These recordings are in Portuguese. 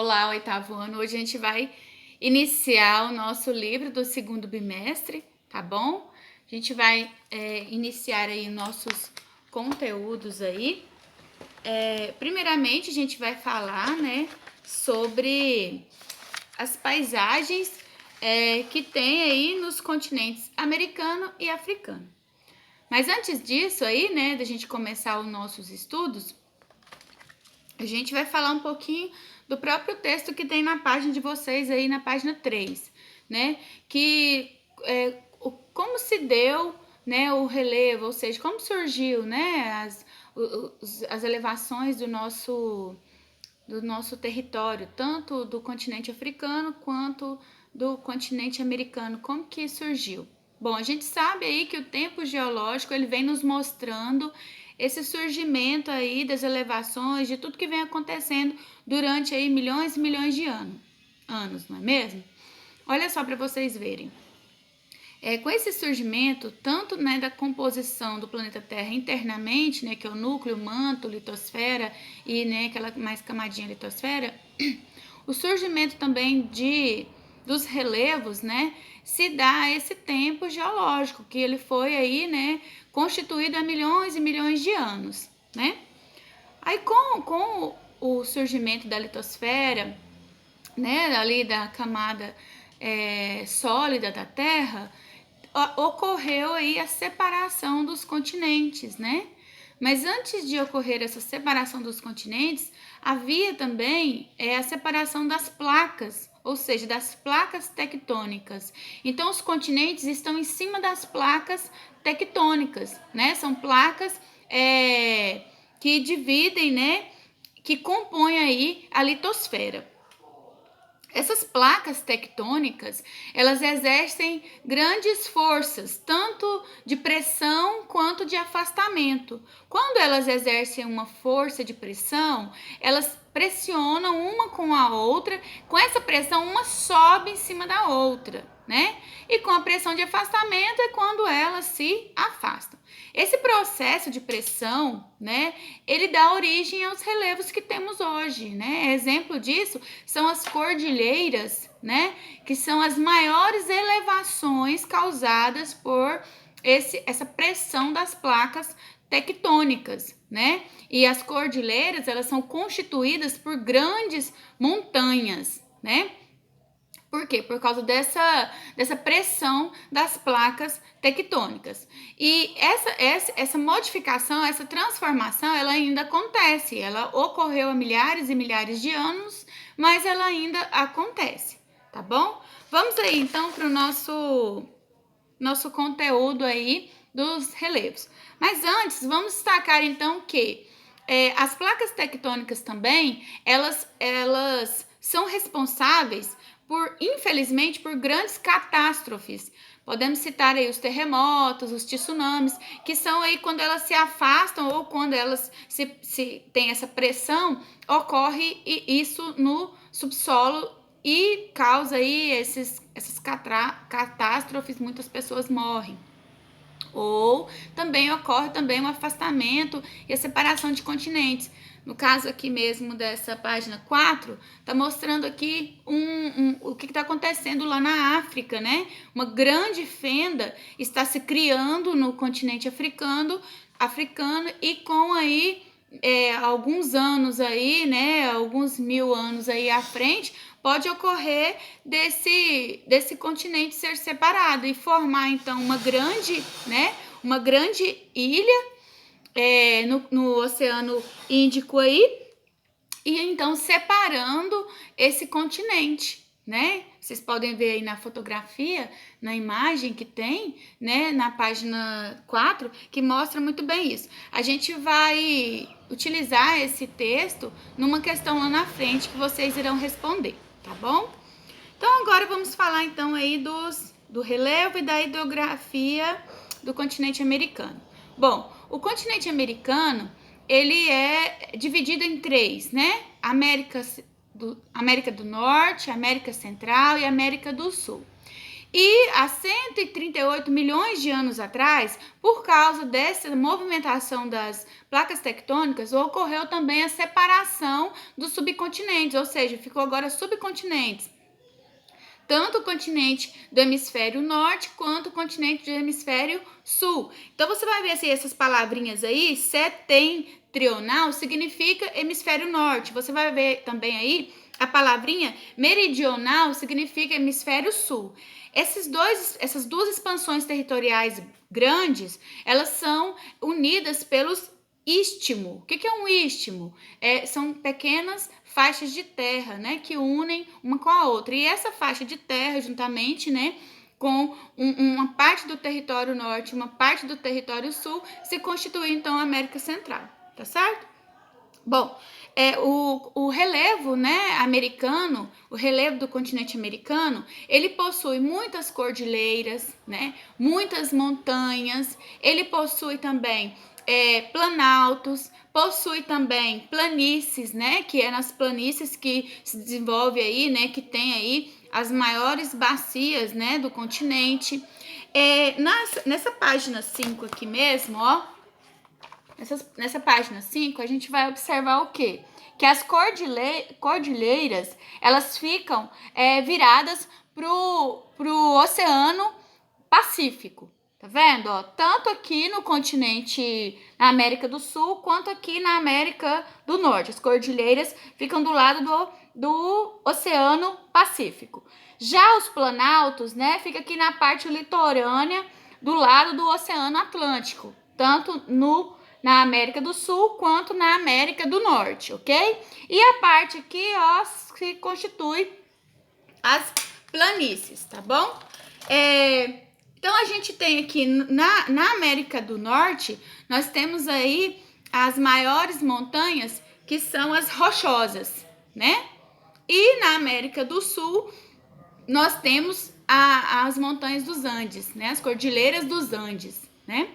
Olá, oitavo ano. Hoje a gente vai iniciar o nosso livro do segundo bimestre, tá bom? A gente vai iniciar aí nossos conteúdos aí. Primeiramente, a gente vai falar, né, sobre as paisagens que tem aí nos continentes americano e africano. Mas antes disso aí, né, da gente começar os nossos estudos, a gente vai falar um pouquinho do próprio texto que tem na página de vocês aí, na página 3, né? Que como se deu, né, o relevo, ou seja, como surgiu, né, as elevações do nosso território, tanto do continente africano quanto do continente americano, como que surgiu? Bom, a gente sabe aí que o tempo geológico ele vem nos mostrando esse surgimento aí das elevações, de tudo que vem acontecendo durante aí milhões e milhões de anos, não é mesmo? Olha só para vocês verem. Com esse surgimento, tanto, né, da composição do planeta Terra internamente, né, que é o núcleo, manto, litosfera e, né, aquela mais camadinha litosfera, o surgimento também dos relevos, né, se dá a esse tempo geológico, que ele foi aí, né, constituído há milhões e milhões de anos, né? Aí com o surgimento da litosfera, né, ali da camada sólida da Terra, ocorreu aí a separação dos continentes, né? Mas antes de ocorrer essa separação dos continentes, havia também a separação das placas, ou seja, das placas tectônicas. Então, os continentes estão em cima das placas tectônicas, né? São placas que dividem, né? Que compõem aí a litosfera. Essas placas tectônicas, elas exercem grandes forças, tanto de pressão quanto de afastamento. Quando elas exercem uma força de pressão, elas pressionam uma com a outra, com essa pressão uma sobe em cima da outra, né? E com a pressão de afastamento é quando elas se afastam. Esse processo de pressão, né, ele dá origem aos relevos que temos hoje, né? Exemplo disso são as cordilheiras, né, que são as maiores elevações causadas por essa pressão das placas tectônicas, né? E as cordilheiras, elas são constituídas por grandes montanhas, né? Por quê? Por causa dessa pressão das placas tectônicas. E essa modificação, essa transformação, ela ainda acontece. Ela ocorreu há milhares e milhares de anos, mas ela ainda acontece, tá bom? Vamos aí, então, para o nosso conteúdo aí dos relevos. Mas antes, vamos destacar, então, que as placas tectônicas também, elas são responsáveis infelizmente, por grandes catástrofes. Podemos citar aí os terremotos, os tsunamis, que são aí quando elas se afastam ou quando elas se tem essa pressão, ocorre isso no subsolo e causa aí essas catástrofes, muitas pessoas morrem. Ou também ocorre também um afastamento e a separação de continentes. No caso aqui mesmo dessa página 4, está mostrando aqui o que está acontecendo lá na África, né? Uma grande fenda está se criando no continente africano e com aí alguns anos aí, né? Alguns mil anos aí à frente, pode ocorrer desse continente ser separado e formar então uma grande ilha no Oceano Índico aí, e então separando esse continente, né? Vocês podem ver aí na fotografia, na imagem que tem, né, na página 4, que mostra muito bem isso. A gente vai utilizar esse texto numa questão lá na frente que vocês irão responder, tá bom? Então agora vamos falar então aí do relevo e da hidrografia do continente americano. Bom, o continente americano, ele é dividido em 3, né? América do Norte, América Central e América do Sul. E há 138 milhões de anos atrás, por causa dessa movimentação das placas tectônicas, ocorreu também a separação dos subcontinentes, ou seja, ficou agora subcontinentes. Tanto o continente do hemisfério norte quanto o continente do hemisfério sul. Então você vai ver assim, essas palavrinhas aí, setentrional significa hemisfério norte. Você vai ver também aí a palavrinha meridional significa hemisfério sul. Essas duas expansões territoriais grandes, elas são unidas pelos istmo. O que é um istmo? São pequenas faixas de terra, né, que unem uma com a outra. E essa faixa de terra, juntamente, né, com uma parte do território norte, uma parte do território sul, se constitui então a América Central, tá certo? Bom, o relevo, né, americano, o relevo do continente americano, ele possui muitas cordilheiras, né, muitas montanhas, ele possui também planaltos, possui também planícies, né, que é nas planícies que se desenvolve aí, né, que tem aí as maiores bacias, né, do continente. Nessa página 5 aqui mesmo, ó, nessa página 5, a gente vai observar o quê? Que as cordilheiras, elas ficam viradas pro Oceano Pacífico. Tá vendo? Ó, tanto aqui no continente, na América do Sul, quanto aqui na América do Norte. As cordilheiras ficam do lado do Oceano Pacífico. Já os planaltos, né, fica aqui na parte litorânea do lado do Oceano Atlântico, tanto na América do Sul quanto na América do Norte, ok? E a parte aqui, ó, se constitui as planícies, tá bom? Então, a gente tem aqui na América do Norte, nós temos aí as maiores montanhas, que são as rochosas, né? E na América do Sul, nós temos as montanhas dos Andes, né? As cordilheiras dos Andes, né?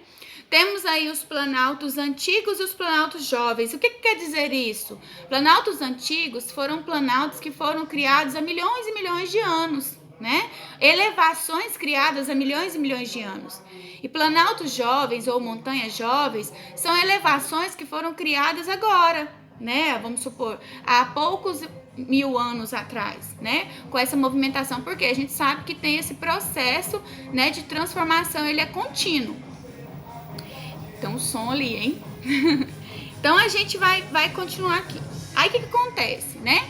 Temos aí os planaltos antigos e os planaltos jovens. O que quer dizer isso? Planaltos antigos foram planaltos que foram criados há milhões e milhões de anos, né? Elevações criadas há milhões e milhões de anos. E planaltos jovens ou montanhas jovens são elevações que foram criadas agora, né? Vamos supor, há poucos mil anos atrás, né? Com essa movimentação, porque a gente sabe que tem esse processo, né, de transformação, ele é contínuo. Tem um som ali, hein? Então a gente vai continuar aqui. Aí o que acontece, né?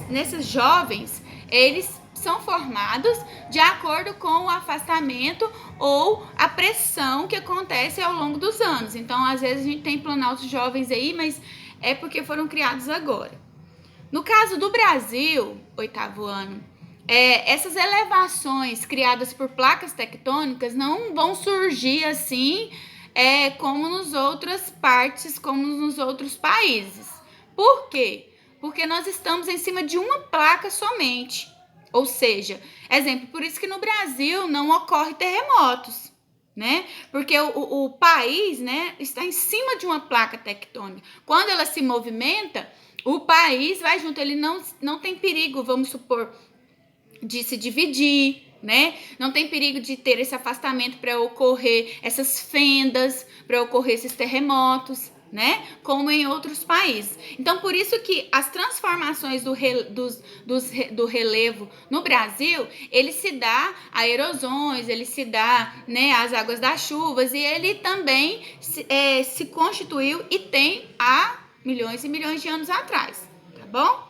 Nesses jovens, eles são formados de acordo com o afastamento ou a pressão que acontece ao longo dos anos. Então, às vezes, a gente tem planaltos jovens aí, mas é porque foram criados agora. No caso do Brasil, 8º ano, essas elevações criadas por placas tectônicas não vão surgir assim como nas outras partes, como nos outros países. Por quê? Porque nós estamos em cima de uma placa somente. Ou seja, exemplo, por isso que no Brasil não ocorre terremotos, né? Porque o país, né, está em cima de uma placa tectônica. Quando ela se movimenta, o país vai junto, ele não tem perigo, vamos supor, de se dividir, né? Não tem perigo de ter esse afastamento para ocorrer essas fendas, para ocorrer esses terremotos, né? Como em outros países. Então, por isso que as transformações do relevo no Brasil, ele se dá a erosões, ele se dá, né, às águas das chuvas, e ele também se constituiu e tem há milhões e milhões de anos atrás, tá bom?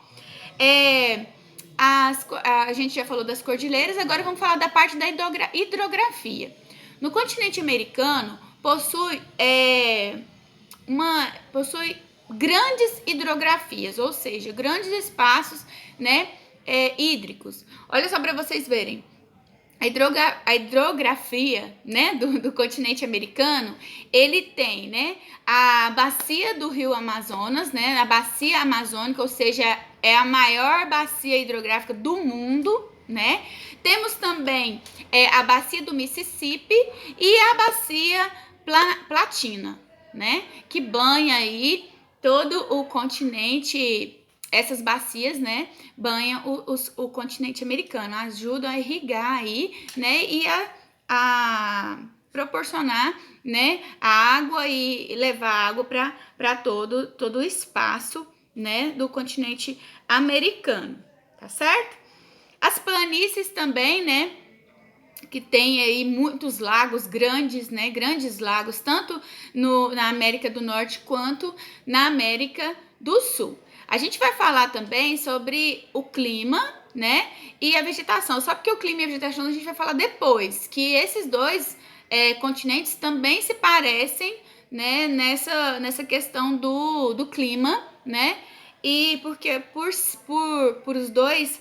A gente já falou das cordilheiras, agora vamos falar da parte da hidrografia. No continente americano, possui grandes hidrografias, ou seja, grandes espaços, né, hídricos. Olha só para vocês verem. A hidrografia, né, do continente americano, ele tem, né, a bacia do rio Amazonas, né, a bacia amazônica, ou seja, é a maior bacia hidrográfica do mundo, né? Temos também a bacia do Mississippi e a bacia Platina, né, que banha aí todo o continente essas bacias, né, banham o continente americano, ajudam a irrigar aí, né, e a proporcionar, né, a água e levar água para todo o espaço, né, do continente americano, tá certo? As planícies também, né, que tem aí muitos lagos grandes, né, grandes lagos, tanto na América do Norte quanto na América do Sul. A gente vai falar também sobre o clima, né, e a vegetação. Só porque o clima e a vegetação a gente vai falar depois, que esses dois continentes também se parecem, né, nessa questão do clima, né, e porque por os dois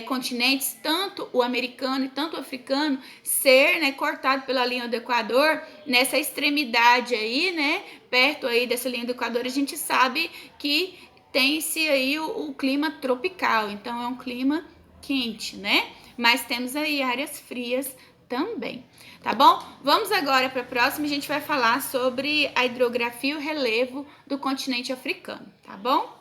continentes, tanto o americano e tanto o africano, ser, né, cortado pela linha do Equador, nessa extremidade aí, né, perto aí dessa linha do Equador, a gente sabe que tem-se aí o clima tropical, então é um clima quente, né? Mas temos aí áreas frias também, tá bom? Vamos agora para a próxima, a gente vai falar sobre a hidrografia e o relevo do continente africano, tá bom?